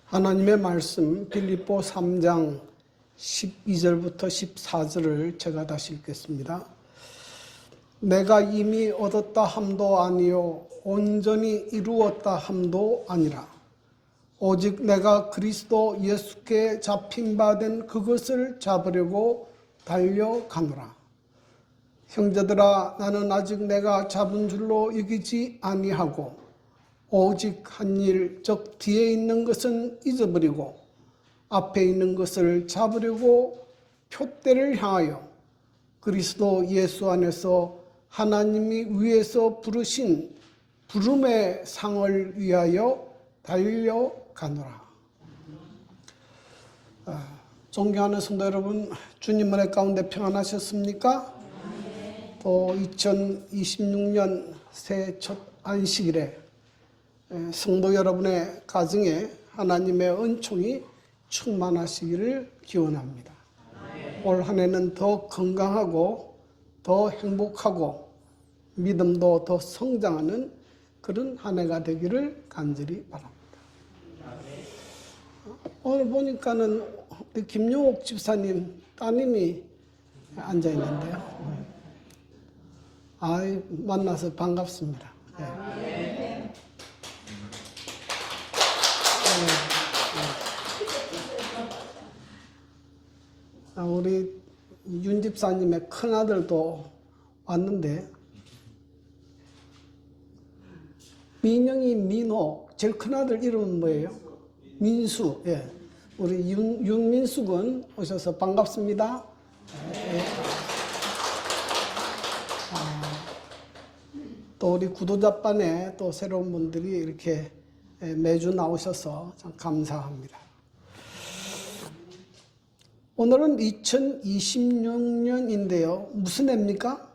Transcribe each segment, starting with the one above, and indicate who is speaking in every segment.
Speaker 1: 하나님의 말씀 빌립보 3장 12절부터 14절을 제가 다시 읽겠습니다. 내가 이미 얻었다 함도 아니요 온전히 이루었다 함도 아니라 오직 내가 그리스도 예수께 잡힌 바 된 그것을 잡으려고 달려가노라. 형제들아, 나는 아직 내가 잡은 줄로 여기지 아니하고 오직 한 일, 즉 뒤에 있는 것은 잊어버리고 앞에 있는 것을 잡으려고 표대를 향하여 그리스도 예수 안에서 하나님이 위에서 부르신 부름의 상을 위하여 달려가노라. 존경하는 성도 여러분, 주님 은혜 가운데 평안하셨습니까? 또 2026년 새해 첫 안식일에 성도 여러분의 가정에 하나님의 은총이 충만하시기를 기원합니다. 올 한 해는 더 건강하고 더 행복하고 믿음도 더 성장하는 그런 한 해가 되기를 간절히 바랍니다. 오늘 보니까는 우리 김용옥 집사님 따님이 앉아 있는데요. 만나서 반갑습니다. 우리 윤 집사님의 큰아들도 왔는데 민영이 민호, 제일 큰아들 이름은 뭐예요? 민수. 우리 윤민수 군 오셔서 반갑습니다. 또 우리 구도자반에 또 새로운 분들이 이렇게 매주 나오셔서 참 감사합니다. 오늘은 2026년인데요. 무슨 해입니까?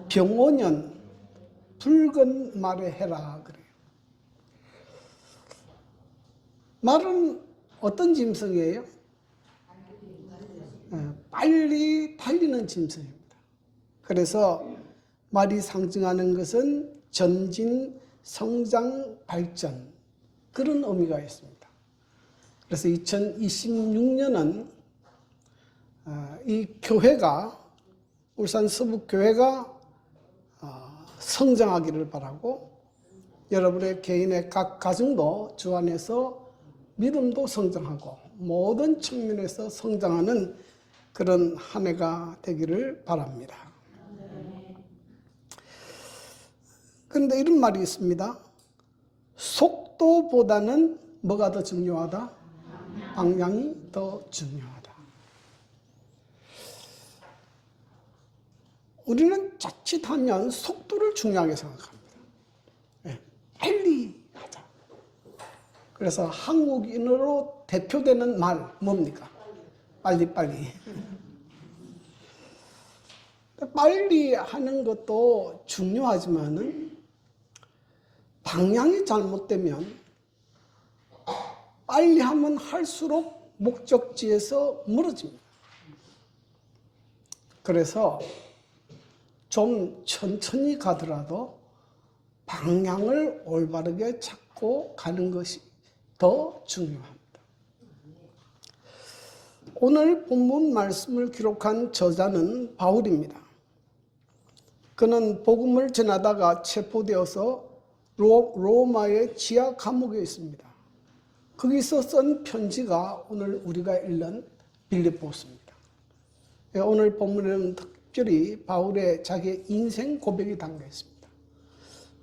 Speaker 1: 병오년, 붉은 말의 해라 그래요. 말은 어떤 짐승이에요? 빨리 달리는 짐승입니다. 그래서 말이 상징하는 것은 전진, 성장, 발전, 그런 의미가 있습니다. 그래서 2026년은 이 교회가, 울산 서북교회가 성장하기를 바라고 여러분의 개인의 각 가정도 주 안에서 믿음도 성장하고 모든 측면에서 성장하는 그런 한 해가 되기를 바랍니다. 그런데 이런 말이 있습니다. 속도보다는 뭐가 더 중요하다? 방향이 더 중요하다. 우리는 자칫하면 속도를 중요하게 생각합니다. 빨리 하자. 그래서 한국인으로 대표되는 말 뭡니까? 빨리빨리. 빨리 하는 것도 중요하지만은 방향이 잘못되면 빨리 하면 할수록 목적지에서 멀어집니다. 그래서 좀 천천히 가더라도 방향을 올바르게 찾고 가는 것이 더 중요합니다. 오늘 본문 말씀을 기록한 저자는 바울입니다. 그는 복음을 전하다가 체포되어서 로마의 지하 감옥에 있습니다. 거기서 쓴 편지가 오늘 우리가 읽는 빌립보서입니다. 오늘 본문에는 특별히 바울의 자기 인생 고백이 담겨 있습니다.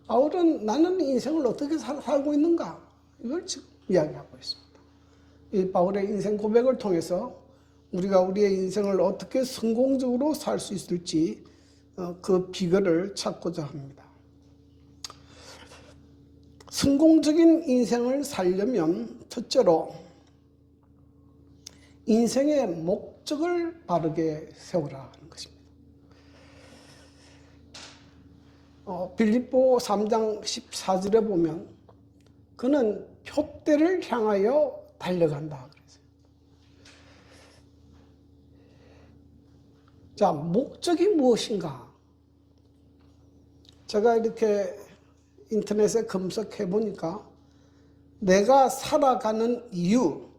Speaker 1: 바울은 나는 인생을 어떻게 살고 있는가? 이걸 지금 이야기하고 있습니다. 이 바울의 인생 고백을 통해서 우리가 우리의 인생을 어떻게 성공적으로 살 수 있을지 그 비결을 찾고자 합니다. 성공적인 인생을 살려면 첫째로 인생의 목적을 바르게 세우라 하는 것입니다. 빌립보 3장 14절에 보면 그는 표대를 향하여 달려간다 그랬어요. 자, 목적이 무엇인가? 제가 이렇게 인터넷에 검색해 보니까 내가 살아가는 이유,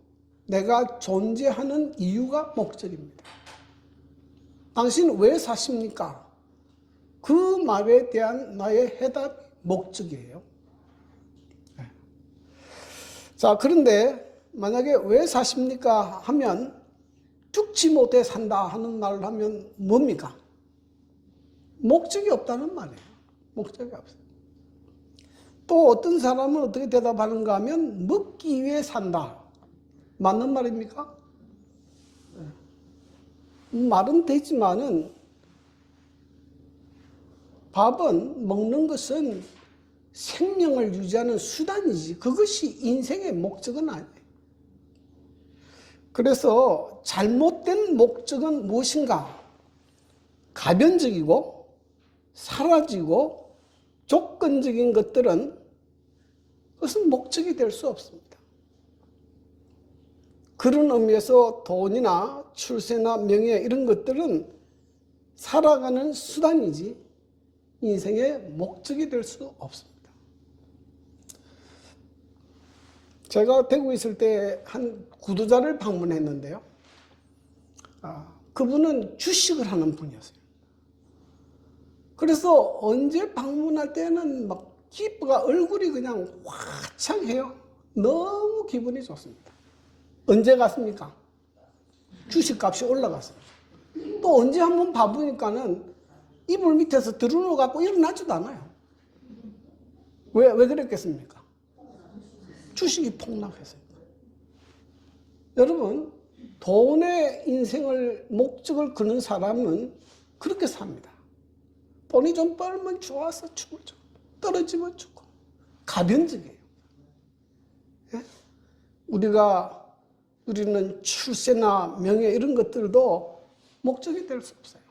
Speaker 1: 내가 존재하는 이유가 목적입니다. 당신 왜 사십니까? 그 말에 대한 나의 해답이 목적이에요. 자, 그런데 만약에 왜 사십니까? 하면 죽지 못해 산다 하는 말을 하면 뭡니까? 목적이 없다는 말이에요. 목적이 없어요. 또 어떤 사람은 어떻게 대답하는가 하면 먹기 위해 산다. 맞는 말입니까? 말은 되지만은 밥은 먹는 것은 생명을 유지하는 수단이지 그것이 인생의 목적은 아니에요. 그래서 잘못된 목적은 무엇인가? 가변적이고 사라지고 조건적인 것들은 그것은 목적이 될 수 없습니다. 그런 의미에서 돈이나 출세나 명예 이런 것들은 살아가는 수단이지 인생의 목적이 될 수 없습니다. 제가 대구에 있을 때 한 구두자를 방문했는데요. 그분은 주식을 하는 분이었어요. 그래서 언제 방문할 때는 막 기쁘가 얼굴이 그냥 화창해요. 너무 기분이 좋습니다. 언제 갔습니까? 주식값이 올라갔습니다. 또 언제 한번 봐보니까는 이불 밑에서 드러누워 갖고 일어나지도 않아요. 왜 그랬겠습니까? 주식이 폭락했으니까. 여러분, 돈에 인생을 목적을 거는 사람은 그렇게 삽니다. 돈이 좀 벌면 좋아서 죽죠. 떨어지면 죽고. 가변적이에요. 예? 우리는 출세나 명예 이런 것들도 목적이 될 수 없어요.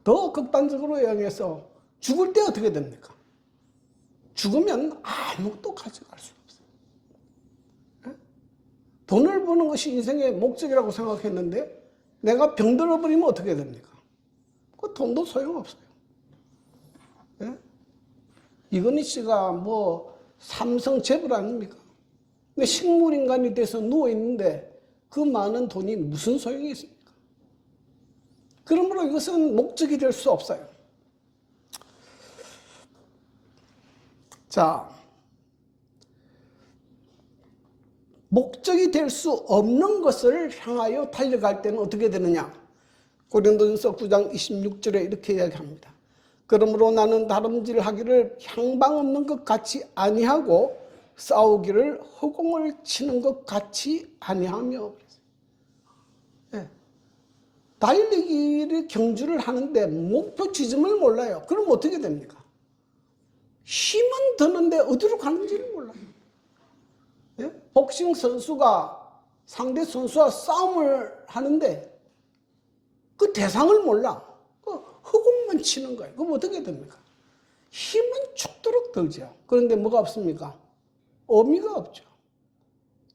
Speaker 1: 더 극단적으로 이야기해서 죽을 때 어떻게 됩니까? 죽으면 아무것도 가져갈 수 없어요. 예? 돈을 버는 것이 인생의 목적이라고 생각했는데 내가 병들어 버리면 어떻게 됩니까? 그 돈도 소용없어요. 예? 이건희 씨가 뭐 삼성 재벌 아닙니까? 근데 식물인간이 돼서 누워있는데 그 많은 돈이 무슨 소용이 있습니까? 그러므로 이것은 목적이 될 수 없어요. 자, 목적이 될 수 없는 것을 향하여 달려갈 때는 어떻게 되느냐? 고린도전서 9장 26절에 이렇게 이야기합니다. 그러므로 나는 다름질 하기를 향방 없는 것 같이 아니하고 싸우기를 허공을 치는 것 같이 아니하며. 네. 달리기를 경주를 하는데 목표 지점을 몰라요. 그럼 어떻게 됩니까? 힘은 드는데 어디로 가는지를 몰라요. 네? 복싱 선수가 상대 선수와 싸움을 하는데 그 대상을 몰라. 그 허공만 치는 거예요. 그럼 어떻게 됩니까? 힘은 죽도록 들죠. 그런데 뭐가 없습니까? 의미가 없죠.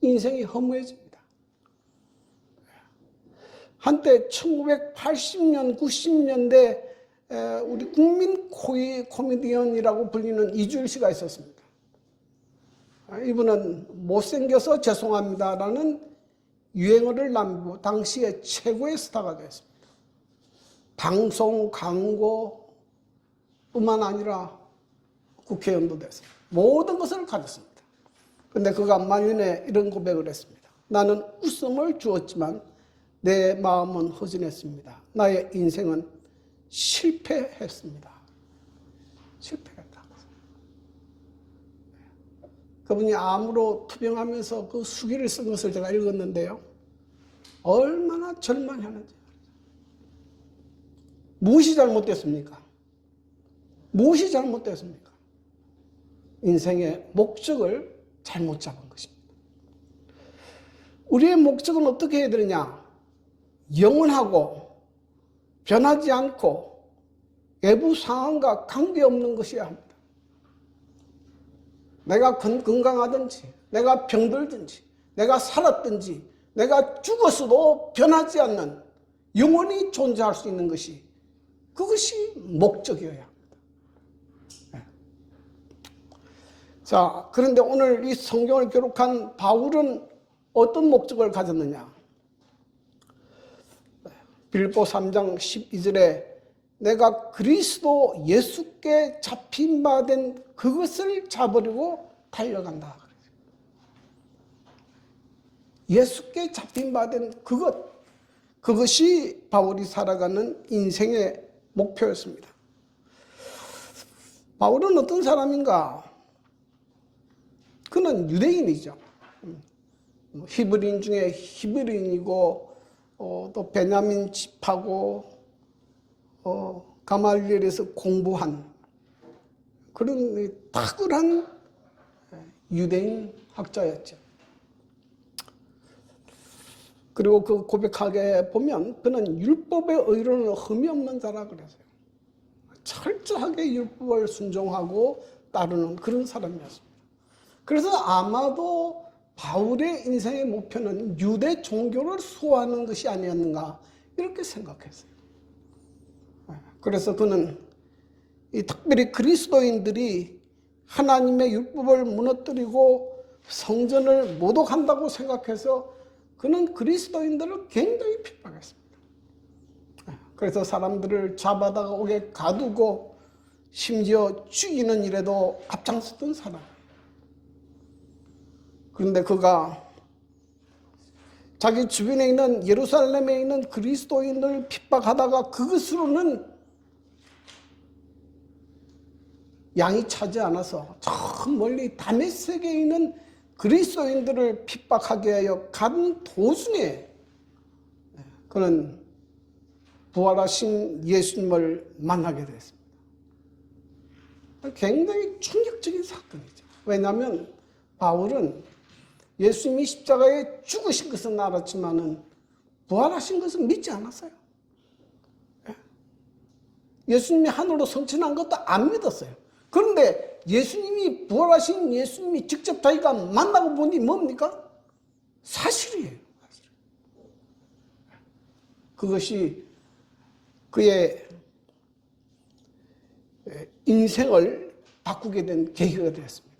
Speaker 1: 인생이 허무해집니다. 한때 1980년, 90년대 우리 국민 코미디언이라고 불리는 이주일 씨가 있었습니다. 이분은 못생겨서 죄송합니다라는 유행어를 남기고 당시에 최고의 스타가 되었습니다. 방송, 광고 뿐만 아니라 국회의원도 됐습니다. 모든 것을 가졌습니다. 그런데 그가 만년에 이런 고백을 했습니다. 나는 웃음을 주었지만 내 마음은 허전했습니다. 나의 인생은 실패했습니다. 실패했다. 그분이 암으로 투병하면서 그 수기를 쓴 것을 제가 읽었는데요. 얼마나 절망하는지. 무엇이 잘못됐습니까? 무엇이 잘못됐습니까? 인생의 목적을 잘못 잡은 것입니다. 우리의 목적은 어떻게 해야 되느냐? 영원하고 변하지 않고 외부 상황과 관계없는 것이어야 합니다. 내가 건강하든지 내가 병들든지 내가 살았든지 내가 죽었어도 변하지 않는 영원히 존재할 수 있는 것이 그것이 목적이어야 합니다. 자, 그런데 오늘 이 성경을 기록한 바울은 어떤 목적을 가졌느냐? 빌립보 3장 12절에 내가 그리스도 예수께 잡힌 바 된 그것을 잡으려고 달려간다. 예수께 잡힌 바 된 그것이 바울이 살아가는 인생의 목표였습니다. 바울은 어떤 사람인가? 그는 유대인이죠. 히브리인 중에 히브리인이고 또 베냐민 집하고 가말리엘에서 공부한 그런 탁월한 유대인 학자였죠. 그리고 그 고백하게 보면 그는 율법의 의로는 흠이 없는 자라 그랬어요. 철저하게 율법을 순종하고 따르는 그런 사람이었습니다. 그래서 아마도 바울의 인생의 목표는 유대 종교를 수호하는 것이 아니었는가 이렇게 생각했어요. 그래서 그는 특별히 그리스도인들이 하나님의 율법을 무너뜨리고 성전을 모독한다고 생각해서 그는 그리스도인들을 굉장히 핍박했습니다. 그래서 사람들을 잡아다가 옥에 가두고 심지어 죽이는 일에도 앞장섰던 사람. 그런데 그가 자기 주변에 있는 예루살렘에 있는 그리스도인들을 핍박하다가 그것으로는 양이 차지 않아서 저 멀리 다메섹에 있는 그리스도인들을 핍박하게 하여 간 도중에 그는 부활하신 예수님을 만나게 됐습니다. 굉장히 충격적인 사건이죠. 왜냐하면 바울은 예수님이 십자가에 죽으신 것은 알았지만은 부활하신 것은 믿지 않았어요. 예수님이 하늘로 승천한 것도 안 믿었어요. 그런데 예수님이 부활하신 예수님이 직접 자기가 만나고 보니 뭡니까? 사실이에요. 그것이 그의 인생을 바꾸게 된 계기가 되었습니다.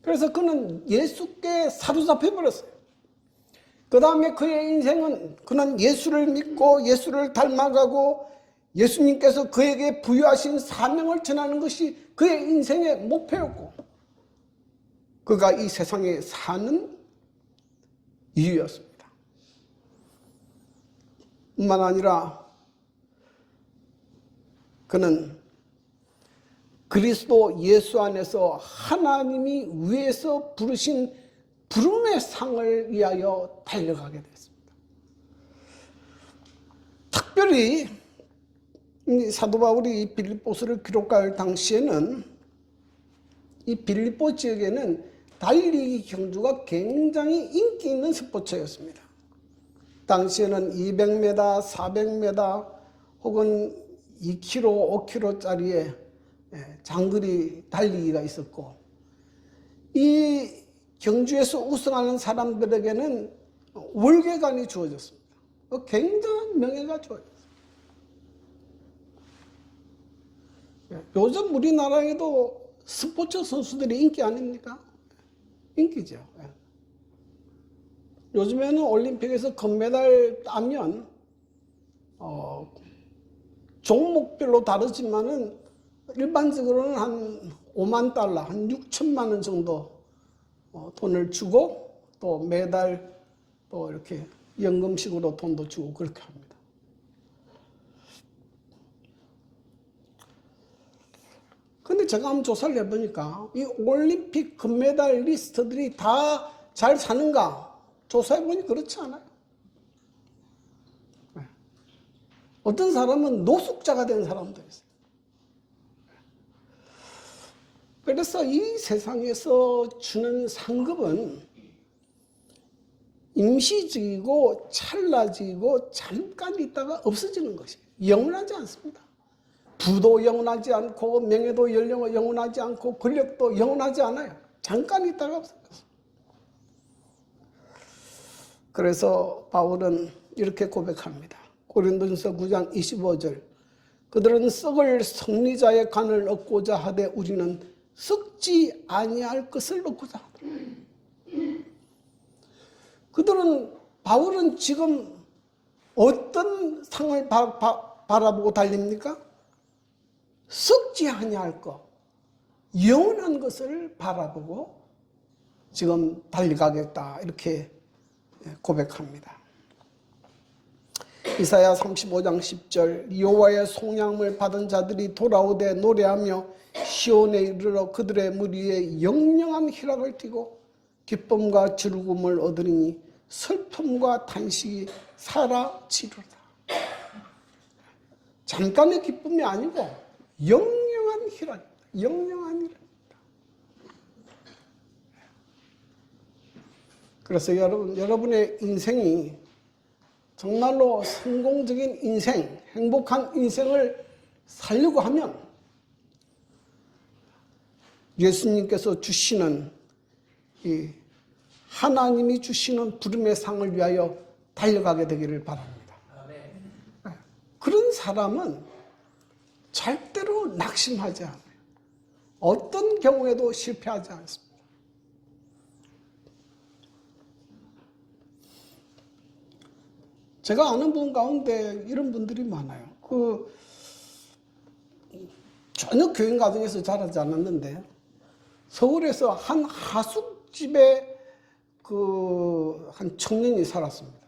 Speaker 1: 그래서 그는 예수께 사로잡혀 버렸어요. 그 다음에 그의 인생은 그는 예수를 믿고 예수를 닮아가고 예수님께서 그에게 부여하신 사명을 전하는 것이 그의 인생의 목표였고 그가 이 세상에 사는 이유였습니다. 뿐만 아니라 그는 그리스도 예수 안에서 하나님이 위에서 부르신 부름의 상을 위하여 달려가게 됐습니다. 특별히 사도 바울이 빌립보서를 기록할 당시에는 이 빌립보 지역에는 달리기 경주가 굉장히 인기 있는 스포츠였습니다. 당시에는 200m, 400m 혹은 2km, 5km짜리의 장거리 달리기가 있었고 이 경주에서 우승하는 사람들에게는 월계관이 주어졌습니다. 굉장한 명예가 주어졌습니다. 요즘 우리나라에도 스포츠 선수들이 인기 아닙니까? 인기죠. 요즘에는 올림픽에서 금메달 따면 종목별로 다르지만은 일반적으로는 한 5만 달러, 한 6천만 원 정도 돈을 주고 또 매달 또 이렇게 연금식으로 돈도 주고 그렇게 합니다. 근데 제가 한번 조사를 해보니까 이 올림픽 금메달 리스트들이 다 잘 사는가? 조사해보니 그렇지 않아요. 어떤 사람은 노숙자가 된 사람도 있어요. 그래서 이 세상에서 주는 상급은 임시적이고 찰나적이고 잠깐 있다가 없어지는 것이에요. 영원하지 않습니다. 부도 영원하지 않고 명예도 영원하지 않고 권력도 영원하지 않아요. 잠깐 있다가 없어졌어요. 그래서 바울은 이렇게 고백합니다. 고린도전서 9장 25절 그들은 썩을 승리자의 관을 얻고자 하되 우리는 썩지 아니할 것을 놓고자 하더라. 그들은 바울은 지금 어떤 상을 바라보고 달립니까? 썩지 아니할 것, 영원한 것을 바라보고 지금 달려가겠다 이렇게 고백합니다. 이사야 35장 10절 여호와의 송양을 받은 자들이 돌아오되 노래하며 시온에 이르러 그들의 무리에 영영한 희락을 띠고 기쁨과 즐거움을 얻으리니 슬픔과 탄식이 사라지리로다. 잠깐의 기쁨이 아니고 영영한 희락입니다. 영영한 희락입니다. 그래서 여러분의 인생이 정말로 성공적인 인생, 행복한 인생을 살려고 하면 예수님께서 주시는 이 하나님이 주시는 부름의 상을 위하여 달려가게 되기를 바랍니다. 그런 사람은 절대로 낙심하지 않아요. 어떤 경우에도 실패하지 않습니다. 제가 아는 분 가운데 이런 분들이 많아요. 전혀 교인 가정에서 자라지 않았는데 서울에서 한 하숙집에 한 청년이 살았습니다.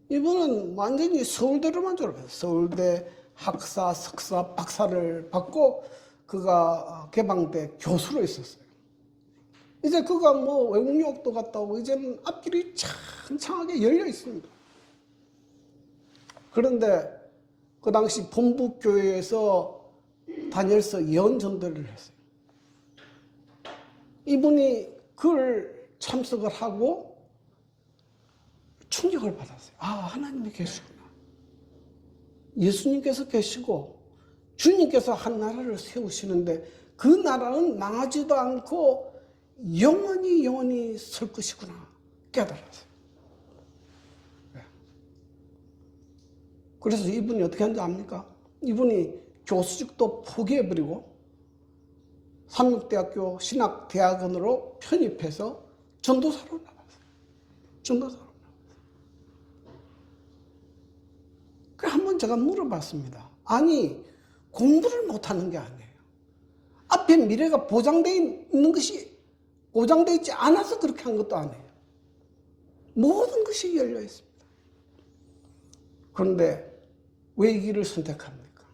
Speaker 1: 이분은 완전히 서울대로만 졸업했어요. 서울대 학사, 석사, 박사를 받고 그가 개방대 교수로 있었어요. 이제 그가 외국 유학도 갔다 오고 이제는 앞길이 창창하게 열려 있습니다. 그런데 그 당시 본부교회에서 다니엘서 예언 전도를 했어요. 이분이 그걸 참석을 하고 충격을 받았어요. 아, 하나님이 계시구나. 예수님께서 계시고 주님께서 한 나라를 세우시는데 그 나라는 망하지도 않고 영원히 설 것이구나 깨달았어요. 그래서 이분이 어떻게 한지 압니까? 이분이 교수직도 포기해버리고 삼육대학교 신학대학원으로 편입해서 전도사로 나갔어요. 전도사로 나갔어요. 그래서 한번 제가 물어봤습니다. 아니, 공부를 못하는 게 아니에요. 앞에 미래가 보장되어 있는 것이 보장되어 있지 않아서 그렇게 한 것도 아니에요. 모든 것이 열려 있습니다. 그런데 왜 이 길을 선택합니까?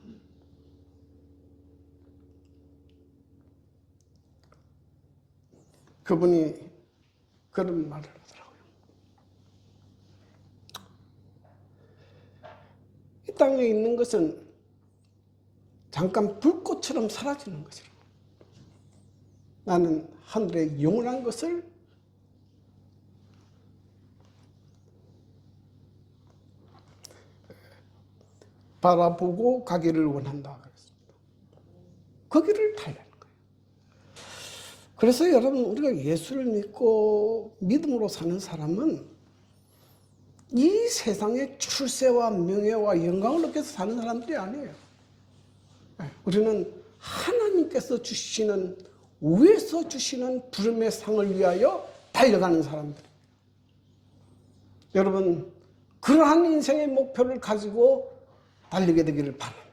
Speaker 1: 그분이 그런 말을 하더라고요. 이 땅에 있는 것은 잠깐 불꽃처럼 사라지는 것이라. 나는 하늘의 영원한 것을 바라보고 가기를 원한다 그랬습니다. 거기를 달라는 거예요. 그래서 여러분, 우리가 예수를 믿고 믿음으로 사는 사람은 이 세상의 출세와 명예와 영광을 느껴서 사는 사람들이 아니에요. 우리는 하나님께서 주시는, 위에서 주시는 부름의 상을 위하여 달려가는 사람들입니다. 여러분, 그러한 인생의 목표를 가지고 달리게 되기를 바랍니다.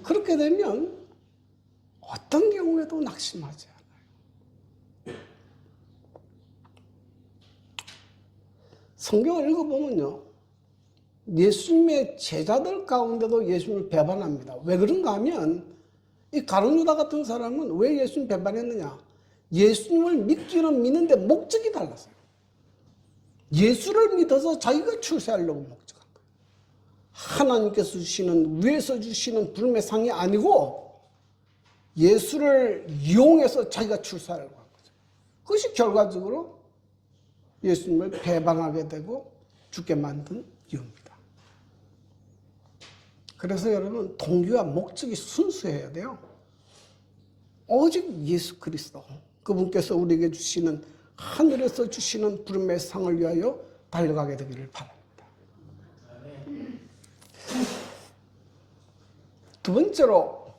Speaker 1: 그렇게 되면 어떤 경우에도 낙심하지 않아요. 성경을 읽어보면요, 예수님의 제자들 가운데도 예수님을 배반합니다. 왜 그런가 하면 이 가룟 유다 같은 사람은 왜 예수님 배반했느냐? 예수님을 믿기는 믿는데 목적이 달랐어요. 예수를 믿어서 자기가 출세하려고 목적한 거예요. 하나님께서 주시는, 위에서 주시는 부름의 상이 아니고 예수를 이용해서 자기가 출세하려고 한 거죠. 그것이 결과적으로 예수님을 배반하게 되고 죽게 만든 이유입니다. 그래서 여러분, 동기와 목적이 순수해야 돼요. 오직 예수 그리스도, 그분께서 우리에게 주시는, 하늘에서 주시는 부름의 상을 위하여 달려가게 되기를 바랍니다. 두 번째로,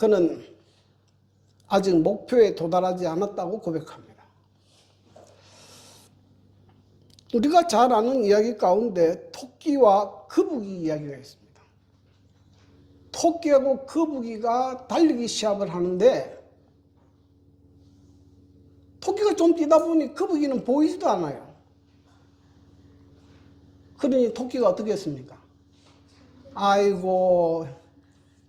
Speaker 1: 그는 아직 목표에 도달하지 않았다고 고백합니다. 우리가 잘 아는 이야기 가운데 토끼와 거북이 이야기가 있습니다. 토끼하고 거북이가 달리기 시합을 하는데 토끼가 좀 뛰다 보니 거북이는 보이지도 않아요. 그러니 토끼가 어떻게 했습니까? 아이고,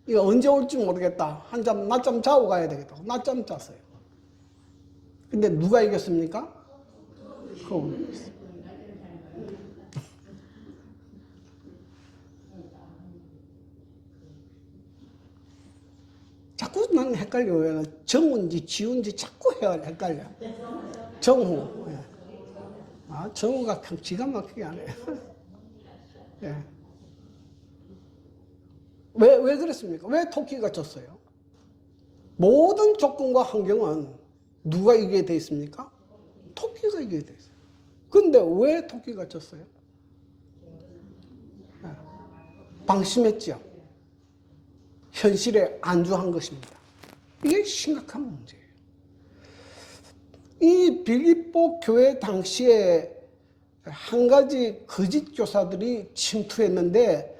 Speaker 1: 이거 언제 올지 모르겠다. 낮잠 자고 가야 되겠다. 낮잠 잤어요. 근데 누가 이겼습니까? 거북이가 이겼어요. 자꾸 나는 헷갈려요. 정우인지 지우인지 자꾸 헷갈려. 정우. 예. 정우가 기가 막히게 안 해요. 예. 왜 그랬습니까? 왜 토끼가 졌어요? 모든 조건과 환경은 누가 이기게 돼 있습니까? 토끼가 이기게 돼 있어요. 근데 왜 토끼가 졌어요? 예. 방심했죠. 현실에 안주한 것입니다. 이게 심각한 문제예요. 이 빌립보 교회 당시에 한 가지 거짓 교사들이 침투했는데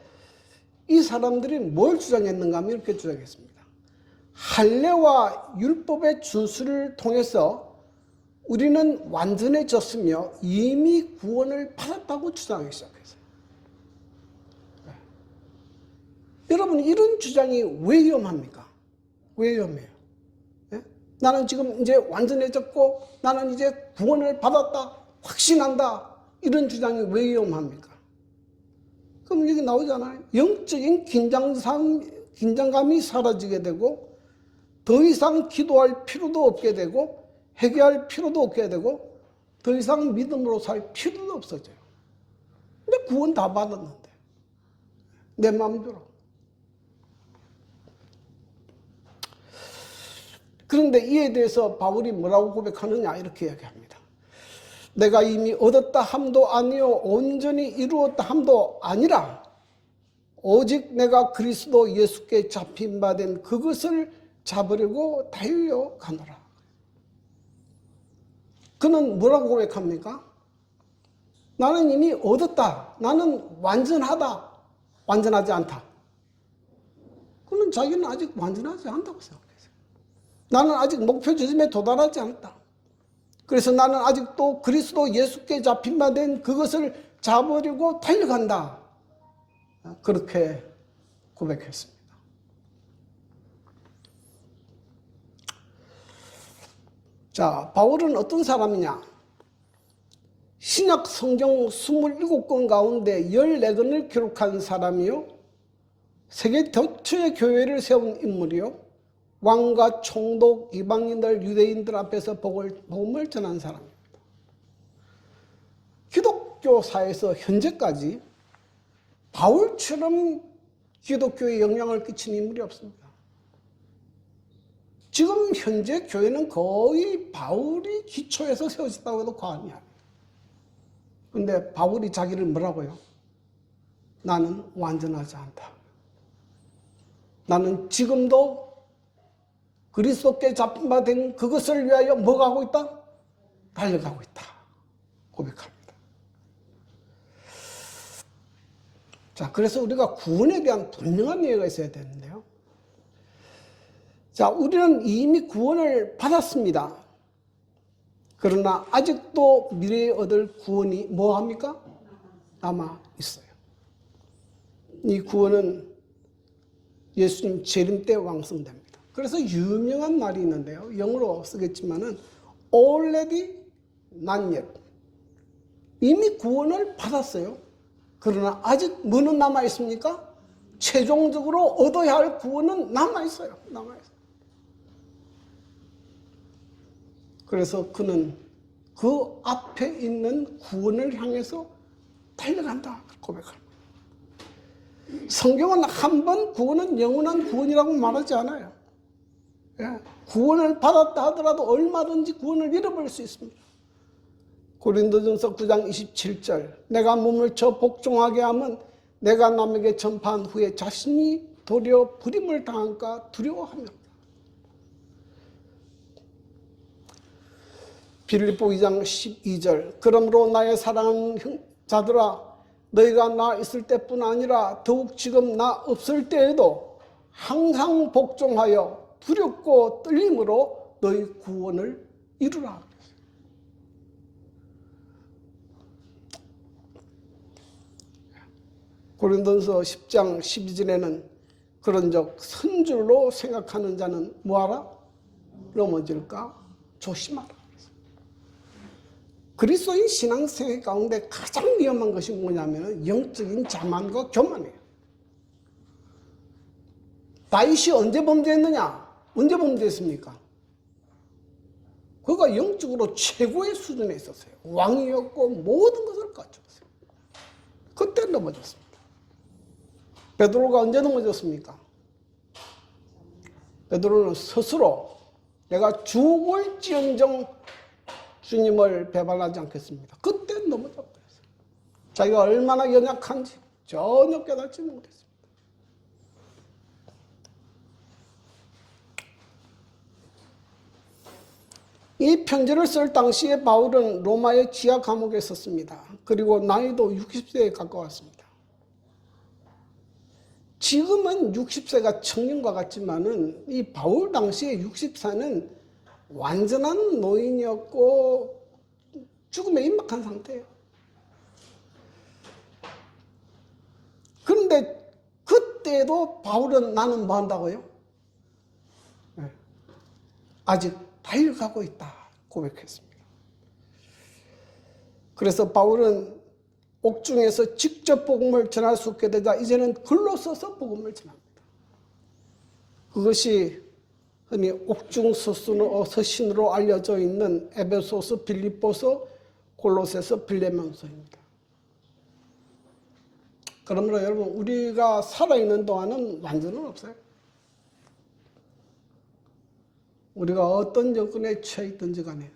Speaker 1: 이 사람들이 뭘 주장했는가 하면 이렇게 주장했습니다. 할례와 율법의 준수를 통해서 우리는 완전해졌으며 이미 구원을 받았다고 주장하기 시작했어요. 여러분, 이런 주장이 왜 위험합니까? 왜 위험해요? 예? 나는 지금 이제 완전해졌고 나는 이제 구원을 받았다, 확신한다. 이런 주장이 왜 위험합니까? 그럼 여기 나오잖아요. 영적인 긴장감이 사라지게 되고 더 이상 기도할 필요도 없게 되고 회개할 필요도 없게 되고 더 이상 믿음으로 살 필요도 없어져요. 근데 구원 다 받았는데 내 마음대로. 그런데 이에 대해서 바울이 뭐라고 고백하느냐 이렇게 이야기합니다. 내가 이미 얻었다 함도 아니요 온전히 이루었다 함도 아니라 오직 내가 그리스도 예수께 잡힌 바 된 그것을 잡으려고 달려가노라. 그는 뭐라고 고백합니까? 나는 이미 얻었다. 나는 완전하다. 완전하지 않다. 그는 자기는 아직 완전하지 않다고 생각해요. 나는 아직 목표 지점에 도달하지 않았다. 그래서 나는 아직도 그리스도 예수께 잡힌 바 된 그것을 잡으려고 달려간다. 그렇게 고백했습니다. 자, 바울은 어떤 사람이냐? 신약 성경 27권 가운데 14권을 기록한 사람이요. 세계 대초의 교회를 세운 인물이요. 왕과 총독, 이방인들, 유대인들 앞에서 복음을 전한 사람입니다. 기독교사에서 현재까지 바울처럼 기독교에 영향을 끼친 인물이 없습니다. 지금 현재 교회는 거의 바울이 기초에서 세워졌다고 해도 과언이 아닙니다. 그런데 바울이 자기를 뭐라고요? 나는 완전하지 않다. 나는 지금도 그리스도께 잡힌 바 된 그것을 위하여 뭐가 하고 있다? 달려가고 있다. 고백합니다. 자, 그래서 우리가 구원에 대한 분명한 이해가 있어야 되는데요. 자, 우리는 이미 구원을 받았습니다. 그러나 아직도 미래에 얻을 구원이 뭐합니까? 남아 있어요. 이 구원은 예수님 재림 때 완성됩니다. 그래서 유명한 말이 있는데요. 영어로 쓰겠지만은 already not yet. 이미 구원을 받았어요. 그러나 아직 뭐는 남아 있습니까? 최종적으로 얻어야 할 구원은 남아 있어요. 남아 있어요. 그래서 그는 그 앞에 있는 구원을 향해서 달려간다 고백합니다. 성경은 한 번 구원은 영원한 구원이라고 말하지 않아요. 구원을 받았다 하더라도 얼마든지 구원을 잃어버릴 수 있습니다. 고린도전서 9장 27절 내가 몸을 쳐 복종하게 하면 내가 남에게 전파한 후에 자신이 도리어 부림을 당할까 두려워합니다. 빌립보 2장 12절 그러므로 나의 사랑하는 자들아 너희가 나 있을 때뿐 아니라 더욱 지금 나 없을 때에도 항상 복종하여 두렵고 떨림으로 너희 구원을 이루라. 고린도전서 10장 12절에는 그런즉 선줄로 생각하는 자는 뭐하라? 넘어질까 조심하라. 그리스도인 신앙생활 가운데 가장 위험한 것이 뭐냐면 영적인 자만과 교만이에요. 다윗이 언제 범죄했느냐? 언제 범죄했습니까? 그가 영적으로 최고의 수준에 있었어요. 왕이었고 모든 것을 갖췄어요. 그때 넘어졌습니다. 베드로가 언제 넘어졌습니까? 베드로는 스스로 내가 죽을지언정 주님을 배반하지 않겠습니다. 그때 넘어져 버렸어요. 자기가 얼마나 연약한지 전혀 깨닫지 못했습니다. 이 편지를 쓸 당시에 바울은 로마의 지하 감옥에 있었습니다. 그리고 나이도 60세에 가까웠습니다. 지금은 60세가 청년과 같지만은 이 바울 당시에 60세는 완전한 노인이었고 죽음에 임박한 상태예요. 그런데 그때도 바울은 나는 뭐 한다고요? 아직 달려가고 있다 고백했습니다. 그래서 바울은 옥중에서 직접 복음을 전할 수 없게 되자 이제는 글로 써서 복음을 전합니다. 그것이 흔히 옥중 서신으로 알려져 있는 에베소서, 빌립보서, 골로새서, 빌레몬서입니다. 그러므로 여러분 우리가 살아있는 동안은 완전은 없어요. 우리가 어떤 여건에 처해 있든지 간에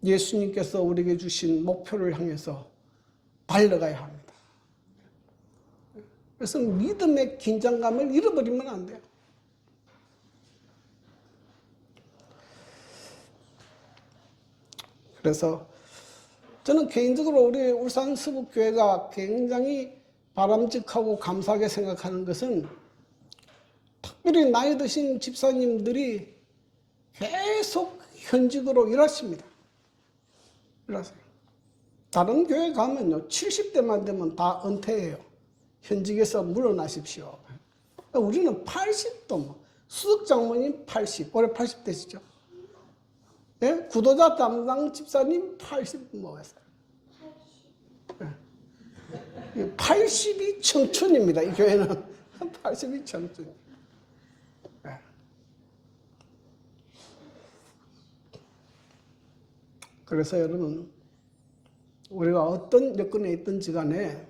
Speaker 1: 예수님께서 우리에게 주신 목표를 향해서 달려가야 합니다. 그래서 믿음의 긴장감을 잃어버리면 안 돼요. 그래서 저는 개인적으로 우리 울산 서북교회가 굉장히 바람직하고 감사하게 생각하는 것은 특별히 나이 드신 집사님들이 계속 현직으로 일하십니다. 일하세요. 다른 교회 가면요 70대만 되면 다 은퇴해요. 현직에서 물러나십시오. 우리는 80도 수석 장모님 80, 올해 80대시죠. 예? 구도자 담당 집사님 80 먹었어요. 80이 청춘입니다. 이 교회는 80이 청춘. 예. 그래서 여러분 우리가 어떤 여건에 있든지 간에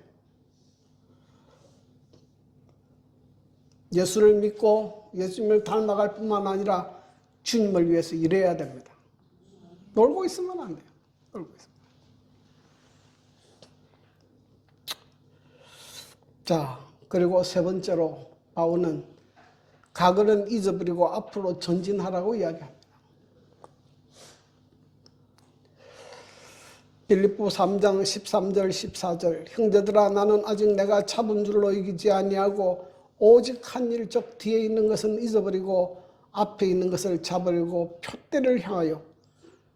Speaker 1: 예수를 믿고 예수님을 닮아갈 뿐만 아니라 주님을 위해서 일해야 됩니다. 놀고 있으면 안 돼요. 놀고 있으면. 자, 그리고 세 번째로 바울은 과거는 잊어버리고 앞으로 전진하라고 이야기합니다. 빌립보 3장 13절 14절 형제들아 나는 아직 내가 잡은 줄로 이기지 아니하고 오직 한 일 즉 뒤에 있는 것은 잊어버리고 앞에 있는 것을 잡으려고 표대를 향하여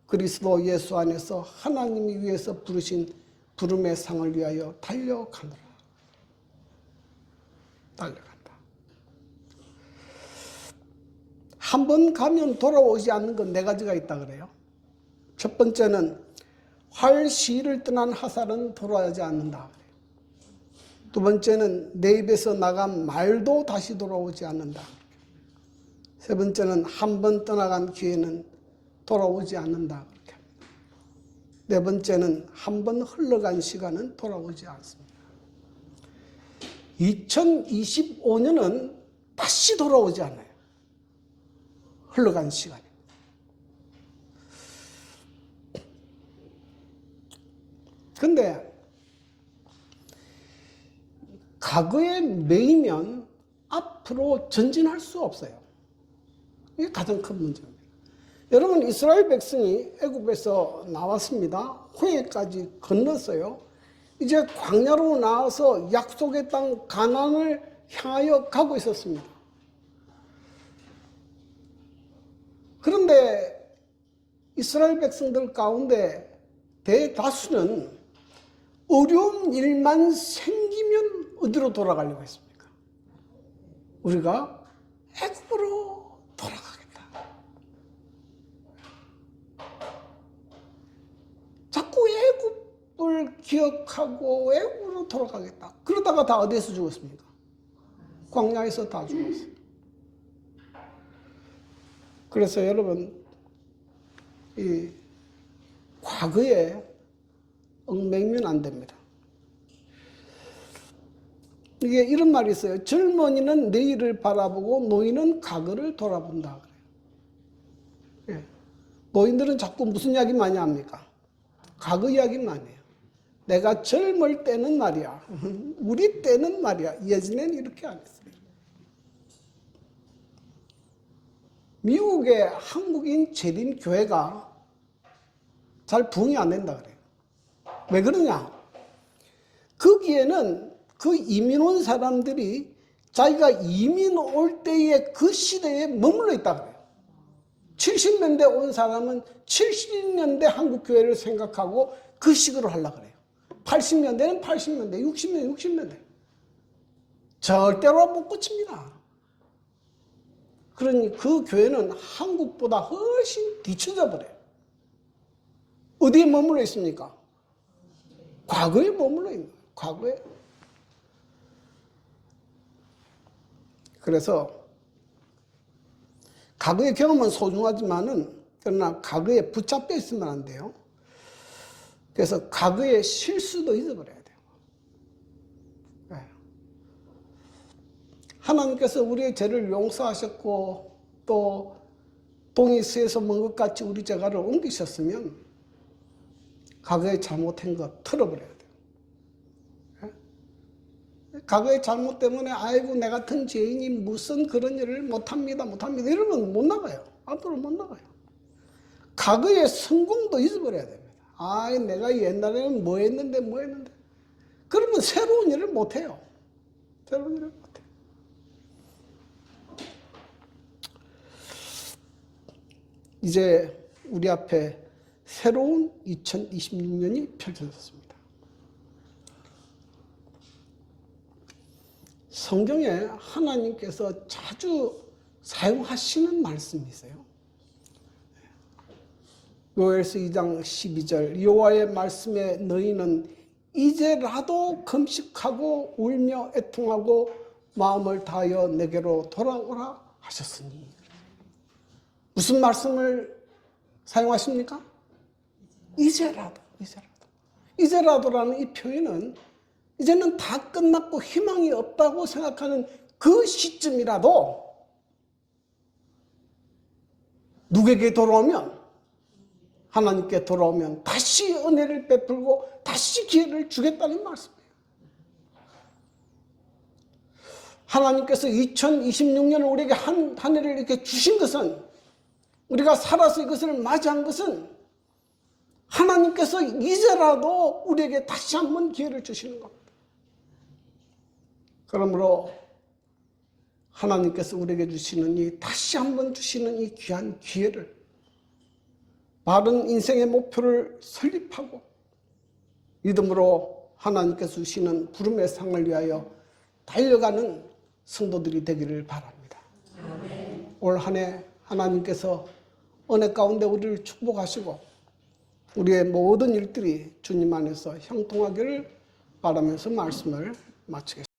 Speaker 1: 그리스도 예수 안에서 하나님이 위해서 부르신 부름의 상을 위하여 달려가노라. 달려간다. 한 번 가면 돌아오지 않는 건 네 가지가 있다 그래요. 첫 번째는 활시를 떠난 화살은 돌아오지 않는다. 두 번째는 내 입에서 나간 말도 다시 돌아오지 않는다. 세 번째는 한 번 떠나간 기회는 돌아오지 않는다. 네 번째는 한 번 흘러간 시간은 돌아오지 않습니다. 2025년은 다시 돌아오지 않아요. 흘러간 시간이. 근데 과거에 매이면 앞으로 전진할 수 없어요. 이게 가장 큰 문제입니다. 여러분, 이스라엘 백성이 애굽에서 나왔습니다. 홍해까지 건넜어요. 이제 광야로 나와서 약속의 땅 가나안을 향하여 가고 있었습니다. 그런데 이스라엘 백성들 가운데 대다수는 어려운 일만 생기면 어디로 돌아가려고 했습니까? 우리가 애굽으로 돌아가겠다. 자꾸 애굽을 기억하고 애굽으로 돌아가겠다. 그러다가 다 어디에서 죽었습니까? 광야에서 다 죽었어요. 그래서 여러분, 이 과거에 얽매이면 안 됩니다. 이게 이런 말이 있어요. 젊은이는 내일을 바라보고 노인은 과거를 돌아본다. 그래요. 예. 노인들은 자꾸 무슨 이야기 많이 합니까? 과거 이야기 많이 해요. 내가 젊을 때는 말이야. 우리 때는 말이야. 예전에는 이렇게 안 했어요. 미국의 한국인 재림 교회가 잘 부흥이 안 된다 그래요. 왜 그러냐? 거기에는 그 이민 온 사람들이 자기가 이민 올 때의 그 시대에 머물러 있다 그래요. 70년대 온 사람은 70년대 한국 교회를 생각하고 그 식으로 하려고 그래요. 80년대는 80년대, 60년대, 60년대. 절대로 못 고칩니다. 그러니 그 교회는 한국보다 훨씬 뒤쳐져 버려요. 어디에 머물러 있습니까? 과거에 머물러 있는 거예요. 과거에. 그래서 과거의 경험은 소중하지만은 그러나 과거에 붙잡혀 있으면 안 돼요. 그래서 과거의 실수도 잊어버려야 돼요. 하나님께서 우리의 죄를 용서하셨고 또 동이 수에서 먼 것 같이 우리 죄가를 옮기셨으면 과거에 잘못한 거 털어버려야 돼요. 과거의 잘못 때문에 아이고 내 같은 죄인이 무슨 그런 일을 못합니다 이러면 못 나가요. 앞으로 못 나가요. 과거의 성공도 잊어버려야 됩니다. 아, 내가 옛날에는 뭐 했는데 그러면 새로운 일을 못해요. 새로운 일을 못해요. 이제 우리 앞에 새로운 2026년이 펼쳐졌습니다. 성경에 하나님께서 자주 사용하시는 말씀이 있어요. 요엘서 2장 12절 여호와의 말씀에 너희는 이제라도 금식하고 울며 애통하고 마음을 다하여 내게로 돌아오라 하셨으니. 무슨 말씀을 사용하십니까? 이제라도. 이제라도라는 이 표현은 이제는 다 끝났고 희망이 없다고 생각하는 그 시점이라도 누구에게 돌아오면, 하나님께 돌아오면 다시 은혜를 베풀고 다시 기회를 주겠다는 말씀이에요. 하나님께서 2026년을 우리에게 한 해를 이렇게 주신 것은, 우리가 살아서 이것을 맞이한 것은 하나님께서 이제라도 우리에게 다시 한번 기회를 주시는 겁니다. 그러므로 하나님께서 우리에게 주시는 이 다시 한번 주시는 이 귀한 기회를, 바른 인생의 목표를 설립하고 믿음으로 하나님께서 주시는 부름의 상을 위하여 달려가는 성도들이 되기를 바랍니다. 올 한 해 하나님께서 은혜 가운데 우리를 축복하시고 우리의 모든 일들이 주님 안에서 형통하기를 바라면서 말씀을 마치겠습니다.